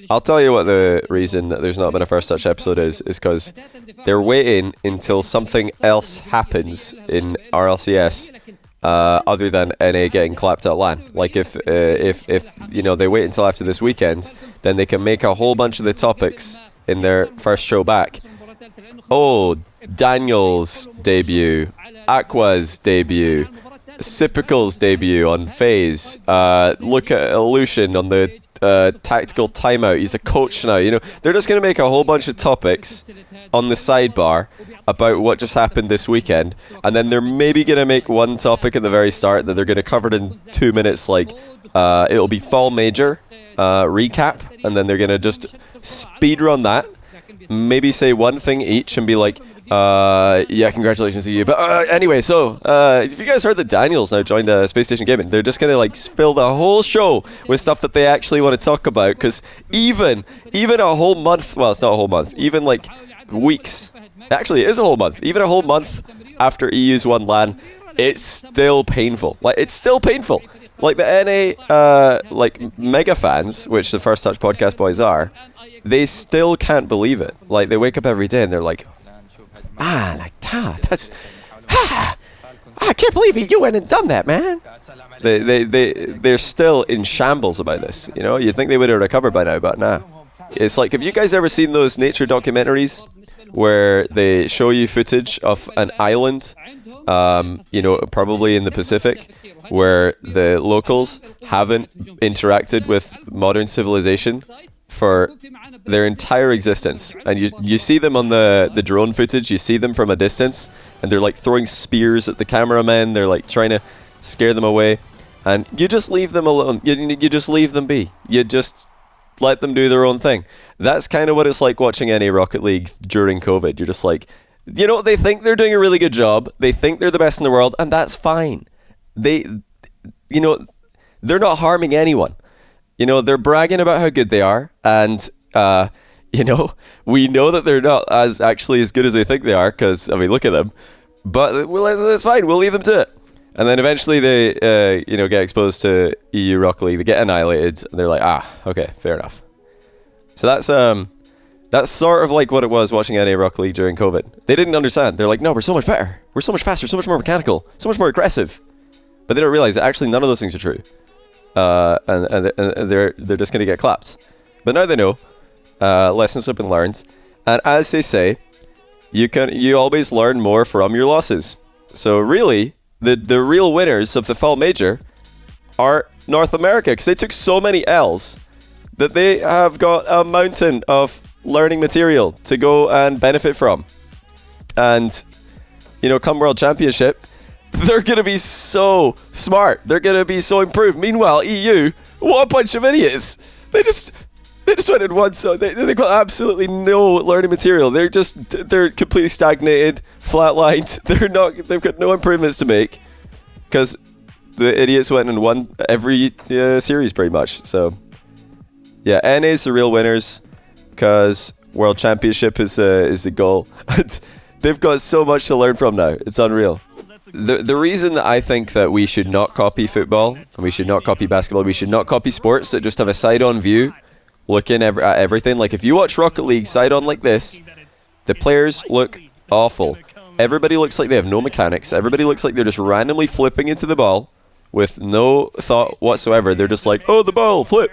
I'll tell you what the reason that there's not been a First Touch episode is because they're waiting until something else happens in RLCS other than NA getting clapped at LAN. Like if you know, they wait until after this weekend, then they can make a whole bunch of the topics in their first show back. Oh, Daniel's debut, Aqua's debut, Sipical's debut on FaZe. Look at Illusion on the tactical timeout. He's a coach now. You know, they're just going to make a whole bunch of topics on the sidebar about what just happened this weekend, and then they're maybe going to make one topic at the very start that they're going to cover it in 2 minutes. Like it'll be Fall Major recap, and then they're going to just speed run that. Maybe say one thing each and be like, yeah, congratulations to you. But anyway, so if you guys heard that Daniel's now joined Space Station Gaming, they're just going to like fill the whole show with stuff that they actually want to talk about. Because even a whole month, well, it's not a whole month, even like weeks, actually it is a whole month, even a whole month after EU's won LAN, it's still painful. Like, it's still painful. Like the NA, like mega fans, which the First Touch podcast boys are, they still can't believe it. Like, they wake up every day and they're like, that's, I can't believe you went and done that, man. They're still in shambles about this. You know, you'd think they would have recovered by now, but nah. It's like, have you guys ever seen those nature documentaries where they show you footage of an island, you know, probably in the Pacific, where the locals haven't interacted with modern civilization for their entire existence, and you see them on the drone footage, you see them from a distance, and they're like throwing spears at the cameramen, they're like trying to scare them away, and you just leave them alone. You just leave them be. You just let them do their own thing. That's kind of what it's like watching any Rocket League during COVID. You're just like, you know, they think they're doing a really good job, they think they're the best in the world, and that's fine. They, you know, they're not harming anyone. You know, they're bragging about how good they are, and you know, we know that they're not as good as they think they are, because, I mean, look at them. But it's fine, we'll leave them to it. And then eventually they, you know, get exposed to EU Rocket League, they get annihilated, and they're like, okay, fair enough. So that's sort of like what it was watching NA Rocket League during COVID. They didn't understand. They're like, no, we're so much better. We're so much faster, so much more mechanical, so much more aggressive. But they don't realize that actually none of those things are true. And they're just going to get clapped. But now they know. Lessons have been learned. And as they say, you always learn more from your losses. So really, the real winners of the Fall Major are North America, because they took so many L's that they have got a mountain of learning material to go and benefit from. And, you know, come World Championship, they're going to be so smart. They're going to be so improved. Meanwhile, EU, what a bunch of idiots. They just went and won, so they've got absolutely no learning material. They're completely stagnated, flatlined. They've got no improvements to make because the idiots went and won every series pretty much. So, yeah, NA's the real winners because World Championship is the goal. They've got so much to learn from now. It's unreal. The reason that I think that we should not copy football, and we should not copy basketball, we should not copy sports that just have a side-on view, looking at everything. Like, if you watch Rocket League side-on like this, the players look awful. Everybody looks like they have no mechanics. Everybody looks like they're just randomly flipping into the ball with no thought whatsoever. They're just like, oh, the ball, flip.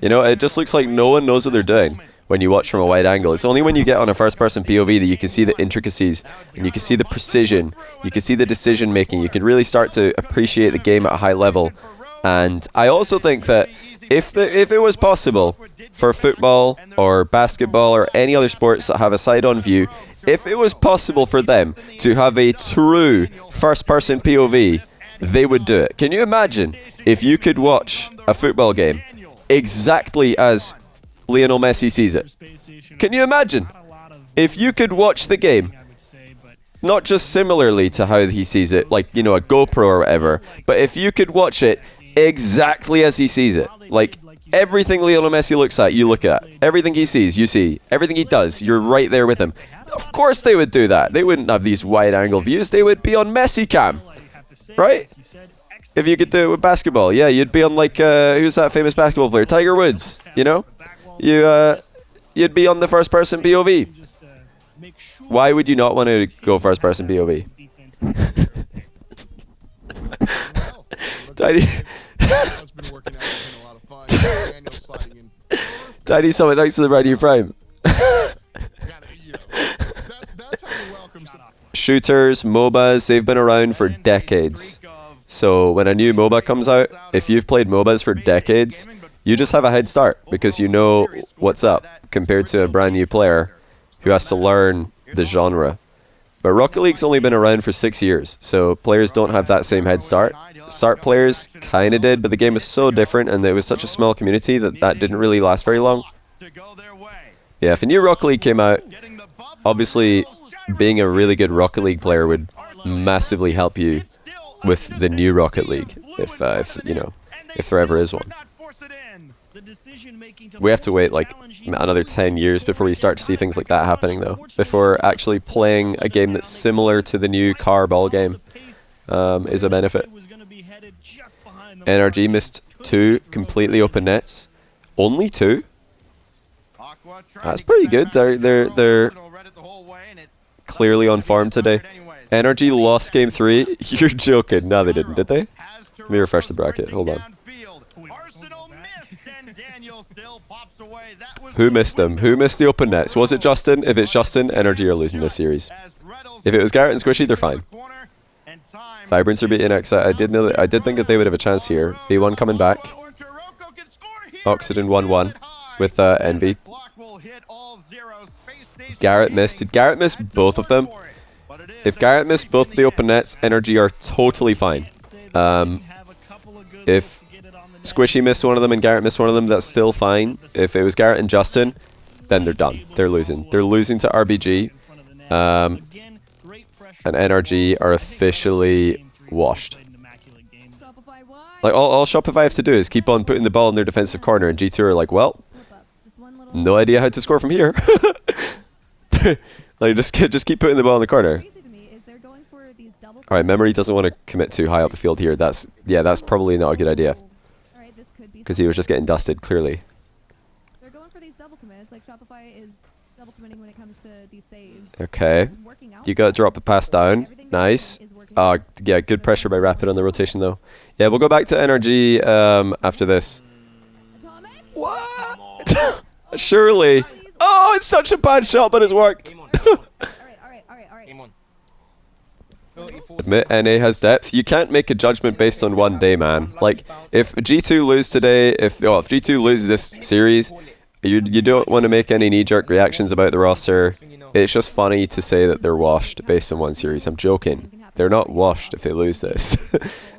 You know, it just looks like no one knows what they're doing when you watch from a wide angle. It's only when you get on a first-person POV that you can see the intricacies, and you can see the precision, you can see the decision-making, you can really start to appreciate the game at a high level. And I also think that if it was possible for football or basketball or any other sports that have a side-on view, if it was possible for them to have a true first-person POV, they would do it. Can you imagine if you could watch a football game exactly as Lionel Messi sees it? Can you imagine if you could watch the game not just similarly to how he sees it, like, you know, a GoPro or whatever, but if you could watch it exactly as he sees it, like everything Lionel Messi looks at, you look at. Everything he sees, you see. Everything he does, you're right there with him. Of course they would do that. They wouldn't have these wide-angle views. They would be on Messi cam, right? If you could do it with basketball, yeah, you'd be on, like, who's that famous basketball player? Tiger Woods, you know? you'd be on the first-person POV. Why would you not want to go first-person POV? Tiny. Tiny Summit, thanks to the brand new Prime. Shooters, MOBAs, they've been around for decades. So when a new MOBA comes out, if you've played MOBAs for decades, you just have a head start because you know what's up compared to a brand new player who has to learn the genre. But Rocket League's only been around for 6 years, so players don't have that same head start. SART players kind of did, but the game was so different and it was such a small community that that didn't really last very long. Yeah, if a new Rocket League came out, obviously being a really good Rocket League player would massively help you with the new Rocket League, if you know, if there ever is one. We have to wait like another 10 years before we start to see things like that happening, though. Before actually playing a game that's similar to the new car ball game is a benefit. NRG missed 2 completely open nets. Only 2? That's pretty good. They're clearly on form today. NRG lost game 3. You're joking. No, they didn't, did they? Let me refresh the bracket. Hold on. Who missed them? Who missed the open nets? Was it Justin? If it's Justin, NRG are losing this series. If it was Garrett and Squishy, they're fine. Vibrance are beating X. I did know that. I did think that they would have a chance here. B1 coming back. Oxygen 1-1 with Envy. Garrett missed. Did Garrett miss both of them? If Garrett missed both of the open nets, NRG are totally fine. If Squishy missed one of them and Garrett missed one of them, that's still fine. If it was Garrett and Justin, then they're done. They're losing. They're losing to RBG. And NRG are officially washed. Like, all Shopify have to do is keep on putting the ball in their defensive corner, and G2 are like, well, no idea how to score from here. Like, just keep putting the ball in the corner. Alright, Memory doesn't want to commit too high up the field here. That's probably not a good idea. Because he was just getting dusted, clearly. They're going for these double commits, like Shopify is double committing when it comes to these saves. Okay. You got to drop a pass down. Nice. Yeah, good pressure by Rapid on the rotation, though. Yeah, we'll go back to NRG after this. What? Surely. Oh, it's such a bad shot, but it's worked. Admit NA has depth. You can't make a judgment based on one day, man. Like, if G2 lose today, if G2 lose this series, you don't want to make any knee-jerk reactions about the roster. It's just funny to say that they're washed based on one series. I'm joking. They're not washed if they lose this.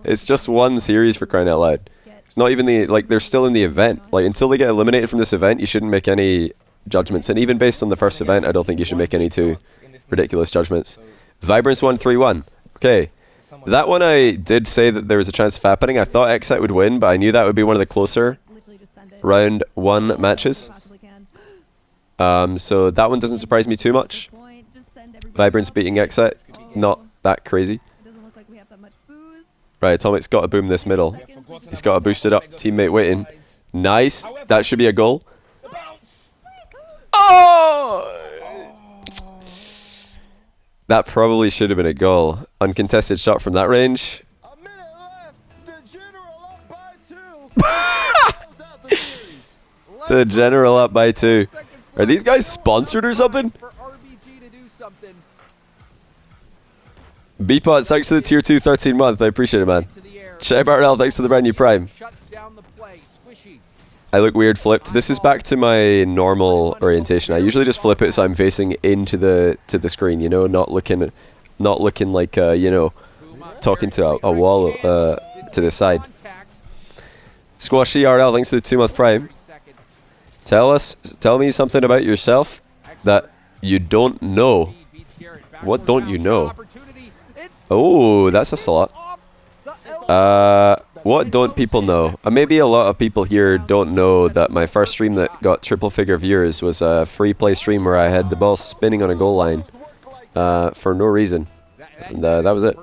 It's just one series, for crying out loud. It's not even the, like, they're still in the event. Like, until they get eliminated from this event, you shouldn't make any judgments. And even based on the first event, I don't think you should make any too ridiculous judgments. Vibrance 1-3-1. Okay. That one I did say that there was a chance of happening. I thought Xite would win, but I knew that would be one of the closer round 1 matches. So that one doesn't surprise me too much. Vibrance beating Xite, not that crazy. Right, Atomic's got to boom this middle. He's got to boost it up. Teammate waiting. Nice. That should be a goal. Oh! That probably should have been a goal. Uncontested shot from that range. The General up by 2. Are these guys sponsored or something? Beepot, thanks to the tier 2 13 month. I appreciate it, man. Shai Barrel, thanks to the brand new Prime. I look weird flipped. This is back to my normal orientation. I usually just flip it so I'm facing into the screen, you know, not looking like you know, talking to a wall to the side. Squashy RL, thanks to the 2 month Prime. Tell me something about yourself that you don't know. What don't you know? Oh, that's a slot. What don't people know? Maybe a lot of people here don't know that my first stream that got triple figure viewers was a free play stream where I had the ball spinning on a goal line for no reason. And that was it.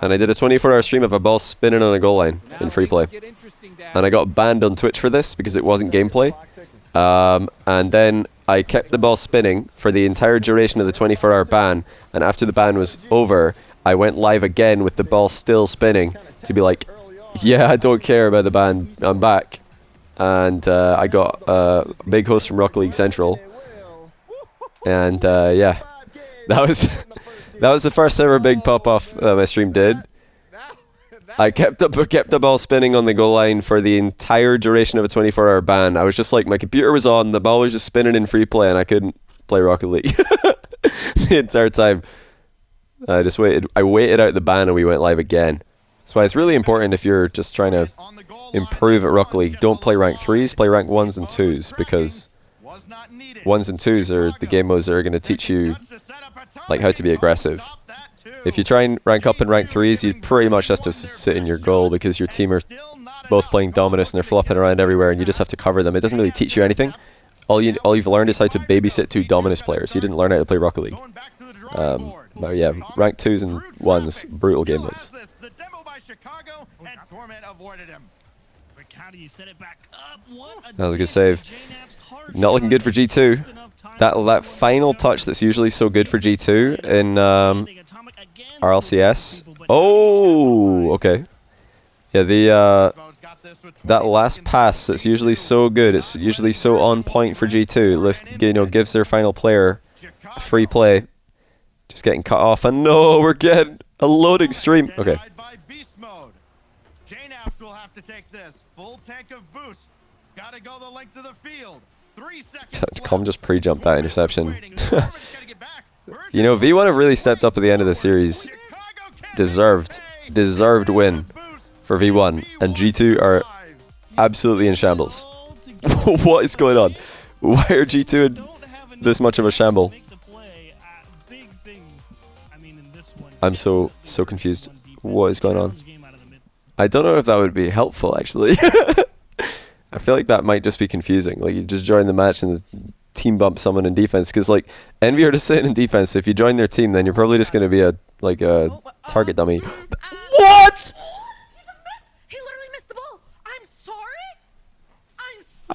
And I did a 24-hour stream of a ball spinning on a goal line in free play. And I got banned on Twitch for this because it wasn't gameplay. And then I kept the ball spinning for the entire duration of the 24-hour ban. And after the ban was over, I went live again with the ball still spinning to be like, yeah, I don't care about the ban. I'm back. And I got a big host from Rocket League Central. And yeah, that was the first ever big pop-off that my stream did. I kept the ball spinning on the goal line for the entire duration of a 24-hour ban. I was just like, my computer was on, the ball was just spinning in free play, and I couldn't play Rocket League the entire time. I just waited. I waited out the ban, and we went live again. That's why it's really important if you're just trying to improve at Rocket League. Don't play rank 3s, play rank 1s and 2s, because 1s and 2s are the game modes that are going to teach you like how to be aggressive. If you try and rank up in rank 3s, you pretty much have to sit in your goal because your team are both playing Dominus and they're flopping around everywhere and you just have to cover them. It doesn't really teach you anything. All you've learned is how to babysit 2 Dominus players. You didn't learn how to play Rocket League. But yeah, rank 2s and 1s, brutal game modes. That was a good save. Not looking good for G2. That final touch that's usually so good for G2 in RLCS. Oh, okay. Yeah, that last pass that's usually so good. It's usually so on point for G2. Gives their final player free play. Just getting cut off, and no, we're getting a loading stream. Okay. Calm just pre-jumped that interception. V1 have really stepped up at the end of the series. Deserved win for V1, and G2 are absolutely in shambles. What is going on? Why are G2 in this much of a shamble? I'm so confused. What is going on? I don't know if that would be helpful, actually. I feel like that might just be confusing. Like, you just join the match and the team bump someone in defense, because like Envy are just sitting in defense. So if you join their team, then you're probably just going to be a target dummy. What? He literally missed the ball. I'm sorry.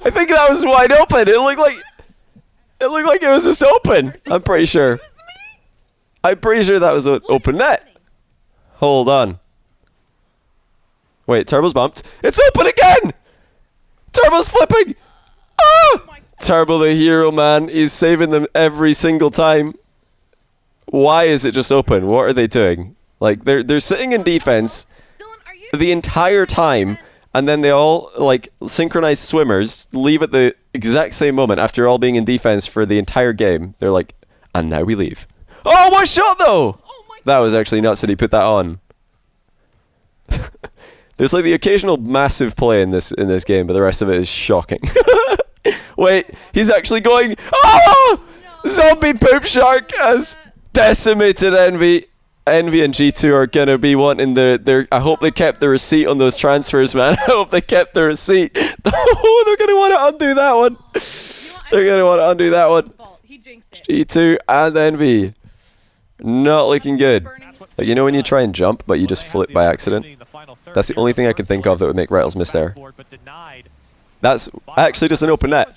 I think that was wide open. It looked like it was just open. I'm pretty sure. I'm pretty sure that was an open net. Hold on. Wait, Turbo's bumped. It's open again! Turbo's flipping! Ah! Turbo the hero, man. He's saving them every single time. Why is it just open? What are they doing? Like, they're sitting in defense the entire time, and then they all, like, synchronized swimmers leave at the exact same moment after all being in defense for the entire game. They're like, and now we leave. Oh, what shot, though? That was actually nuts that he put that on. There's like the occasional massive play in this game, but the rest of it is shocking. Wait, he's actually going. Oh! No. Zombie Poop Shark has decimated Envy. Envy and G2 are gonna be wanting their. I hope they kept the receipt on those transfers, man. I hope they kept the receipt. Oh, they're gonna want to undo that one. They're gonna want to undo that one. G2 and Envy, not looking good. Like, when you try and jump, but you just flip by accident. That's the only thing I can think of that would make Rattles miss there. That's actually just an open net.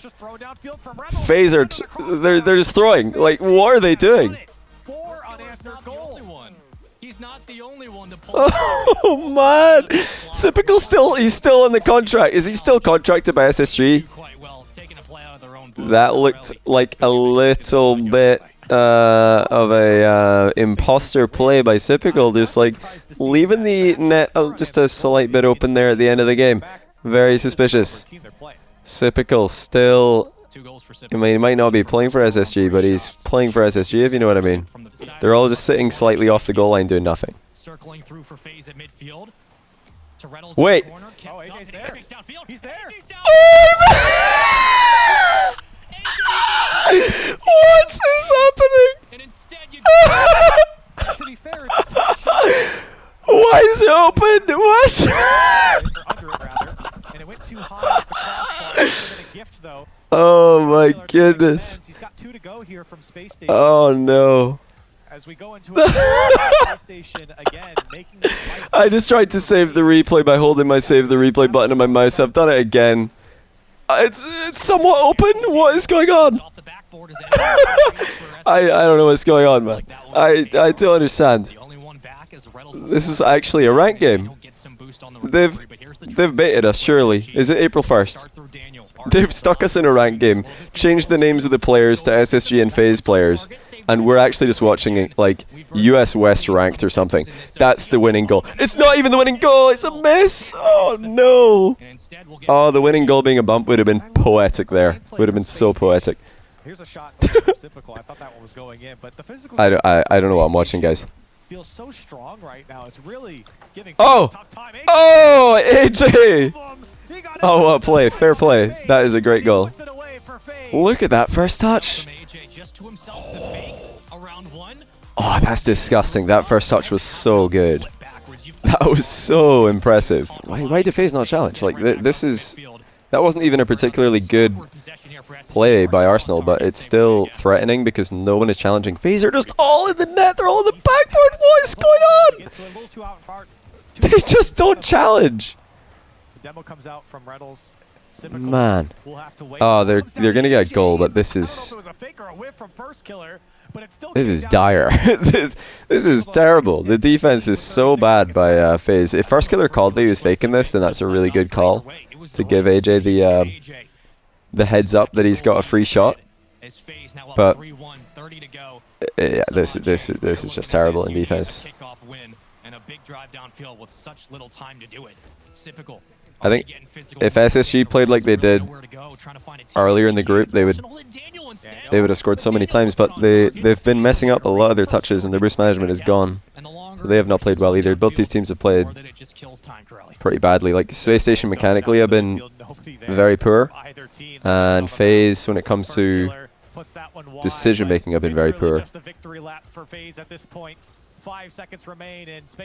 Phaser, they're just throwing. Like, what are they doing? Oh man, Sipical he's still on the contract. Is he still contracted by SSG? That looked like a little bit of a imposter play by Sipical, just like leaving the net just a slight bit open there at the end of the game. Very suspicious. Sipical still, I mean, he might not be playing for SSG, but he's playing for SSG, if you know what I mean. They're all just sitting slightly off the goal line doing nothing. Wait. He's there. What is happening? To be fair, it's a tough shot. Why is it open? What? Under it, rather. And it went too high off the crossbar. It would have been a gift, though. Oh my goodness. He's got 2 to go here from Space Station. Oh no. As we go into a Space Station again, making the I just tried to save the replay by holding my save the replay button on my mouse. I've done it again. It's somewhat open. What is going on? I don't know what's going on, man. I don't understand. This is actually a ranked game. They've baited us, surely. Is it April 1st? They've stuck us in a ranked game, changed the names of the players to SSG and FaZe players, and we're actually just watching it like US West ranked or something. That's the winning goal. It's not even the winning goal, it's a miss! Oh no! Oh, the winning goal being a bump would have been poetic there. Would have been so poetic. Here's a shot. Typical. I thought that one was going in, but the physical I don't know what I'm watching, guys. feels so strong right now. It's really giving Oh! a tough time. Oh, AJ! Oh, what play. Fair play. That is a great goal. Look at that first touch. Oh, that's disgusting. That first touch was so good. That was so impressive. Why did FaZe not challenge? Like, this is... That wasn't even a particularly good play by Arsenal, but it's still threatening because no one is challenging. FaZe are just all in the net. They're all in the backboard. What is going on? They just don't challenge. Man. Oh, they're gonna get a goal, but this is dire. This is terrible. The defense is so bad by FaZe. If First Killer called that he was faking this, then that's a really good call to give AJ the heads up that he's got a free shot. But yeah, this is just terrible in defense. I think if SSG played like they did earlier in the group, they would have scored so many times. But they've been messing up a lot of their touches, and their boost management is gone. So they have not played well either. Both these teams have played pretty badly. Like Space Station mechanically have been very poor, and FaZe when it comes to decision making have been very poor.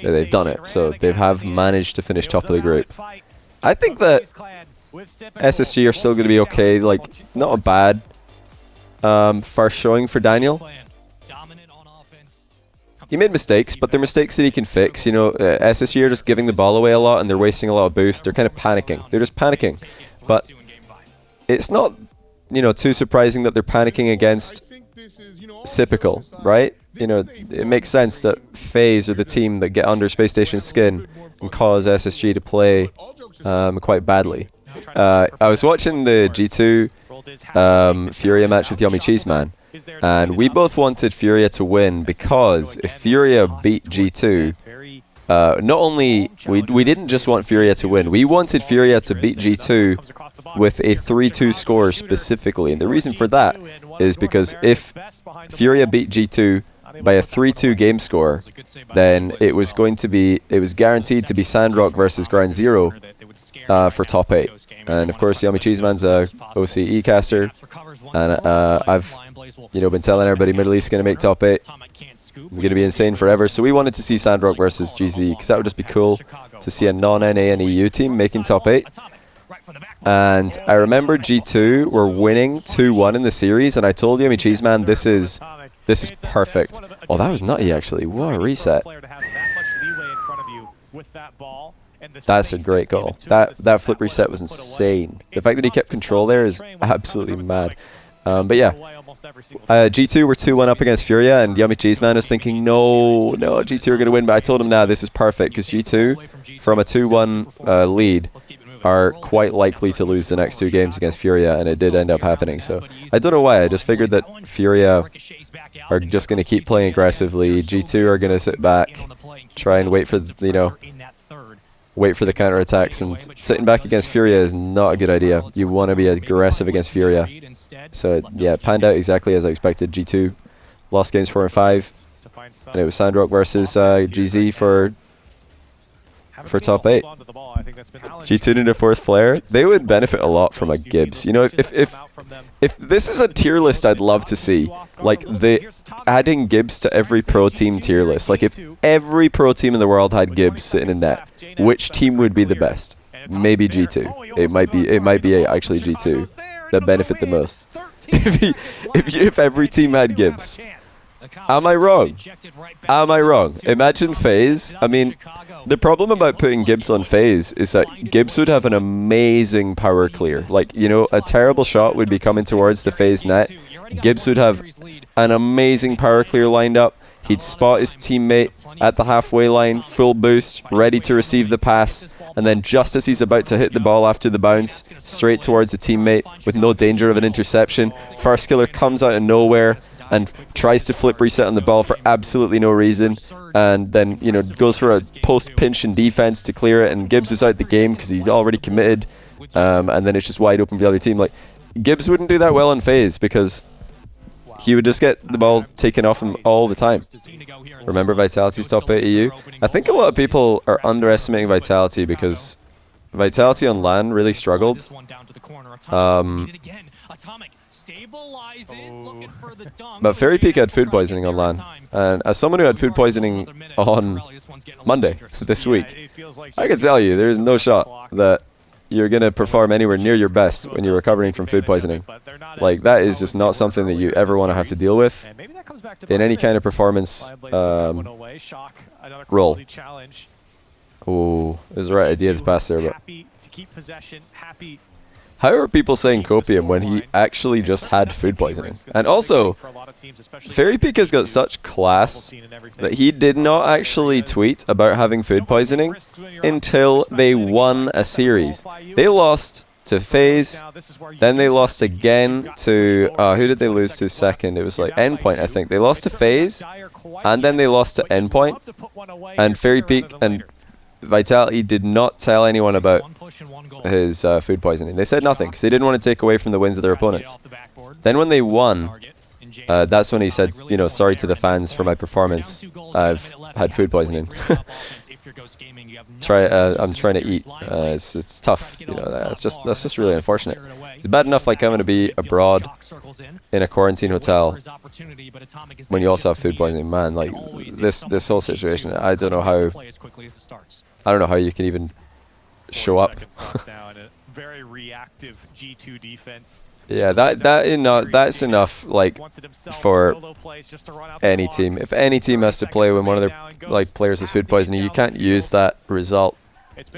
Yeah, they've done it, so they have managed to finish top of the group. I think that SSG are still going to be okay. Like, not a bad first showing for Daniel. He made mistakes, but they're mistakes that he can fix. You know, SSG are just giving the ball away a lot, and they're wasting a lot of boost. They're kind of panicking. They're just panicking. But it's not, you know, too surprising that they're panicking against Typical, right? You know, it makes sense that FaZe are the team that get under Space Station's skin and cause SSG to play quite badly. I was watching the G2 Furia match with Yummy Cheese Man, and we both wanted Furia to win because if Furia beat G2, not only we didn't just want Furia to win, we wanted Furia to beat G2 with a 3-2 score specifically. And the reason for that is because if Furia beat G2 by a 3-2 game score, then it was guaranteed to be Sandrock versus Ground Zero for top 8. And of course, Yummy Cheeseman's a OCE caster, and I've been telling everybody Middle East is going to make top 8. We're going to be insane forever. So we wanted to see Sandrock versus GZ because that would just be cool to see a non-NA and EU team making top 8. And I remember G2 were winning 2-1 in the series, and I told Yummy Cheeseman, this is perfect. Oh, that was nutty actually. What a reset. That's a great goal. That flip reset was insane. The fact that he kept control there is absolutely mad. But yeah, G2 were 2-1 up against Furia, and Yummy Cheeseman was thinking, no, G2 are going to win. But I told him, nah, this is perfect, because G2, from a 2-1 lead, are quite likely to lose the next 2 games against Furia, and it did end up happening. So I don't know why. I just figured that Furia are just going to keep playing aggressively. G2 are going to sit back, try and wait for wait for the counterattacks, and sitting back against Furia is not a good idea. You want to be aggressive against Furia. So yeah, it panned out exactly as I expected. G2 lost games 4 and 5, and it was Sandrock versus GZ for top 8. G2 need a 4th player. They would benefit a lot from a Gibbs. You know, if this is a tier list I'd love to see, like adding Gibbs to every pro team tier list. Like if every pro team in the world had Gibbs sitting in net, which team would be the best? Maybe G2. It might be actually G2 that benefit the most. If every team had Gibbs. Am I wrong? Am I wrong? Imagine FaZe. I mean, the problem about putting Gibbs on FaZe is that Gibbs would have an amazing power clear. Like, you know, a terrible shot would be coming towards the FaZe net. Gibbs would have an amazing power clear lined up. He'd spot his teammate at the halfway line, full boost, ready to receive the pass, and then just as he's about to hit the ball after the bounce, straight towards the teammate with no danger of an interception, First Killer comes out of nowhere and tries to flip reset on the ball for absolutely no reason, and then, you know, goes for a post pinch in defense to clear it, and Gibbs is out the game because he's already committed, and then it's just wide open for the other team. Like, Gibbs wouldn't do that well on FaZe because he would just get the ball taken off him all the time. Remember Vitality's top 8 EU? I think a lot of people are underestimating Vitality because Vitality on LAN really struggled. But Fairy Peak had food poisoning on LAN, and as someone who had food poisoning on Monday this week, I can tell you there's no shot that you're going to perform anywhere near your best when you're recovering from food poisoning. Like, that is just not something that you ever want to have to deal with in any kind of performance role. Oh, it was the right idea to pass there, but how are people saying copium when he actually just had food poisoning? And also, Fairy Peak has got such class that he did not actually tweet about having food poisoning until they won a series. They lost to FaZe, then they lost again to, who did they lose to second? It was like Endpoint, I think. They lost to FaZe, and then they lost to Endpoint, and Fairy Peak and Vitality did not tell anyone about his food poisoning. They said nothing because they didn't want to take away from the wins of their opponents. Then when they won, that's when he said, you know, sorry to the fans for my performance. I've had food poisoning. I'm trying to eat. It's tough. You know, that's just really unfortunate. It's bad enough like having to be abroad in a quarantine hotel when you also have food poisoning. Man, like this whole situation, I don't know how you can even show up. Yeah, that's enough, like, for any team. If any team has to play when one of their players has food poisoning, you can't use that result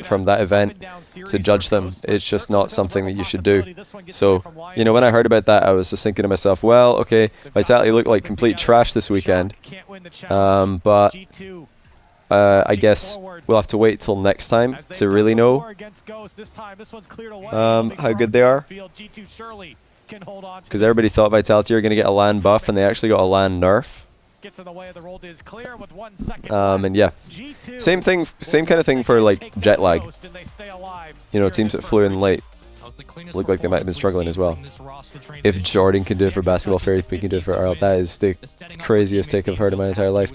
from that event to judge them. It's just not something that you should do. So, you know, when I heard about that, I was just thinking to myself, well, okay, Vitality looked like complete trash this weekend, but I guess we'll have to wait till next time to really know how good they are. Because everybody thought Vitality were going to get a LAN buff, and they actually got a LAN nerf. And yeah, same kind of thing for like jet lag. You know, teams that flew in late look like they might have been struggling as well. If Jordan can do it for basketball, Fairy Peak can do it for RL. That is the craziest take I've heard in my entire life.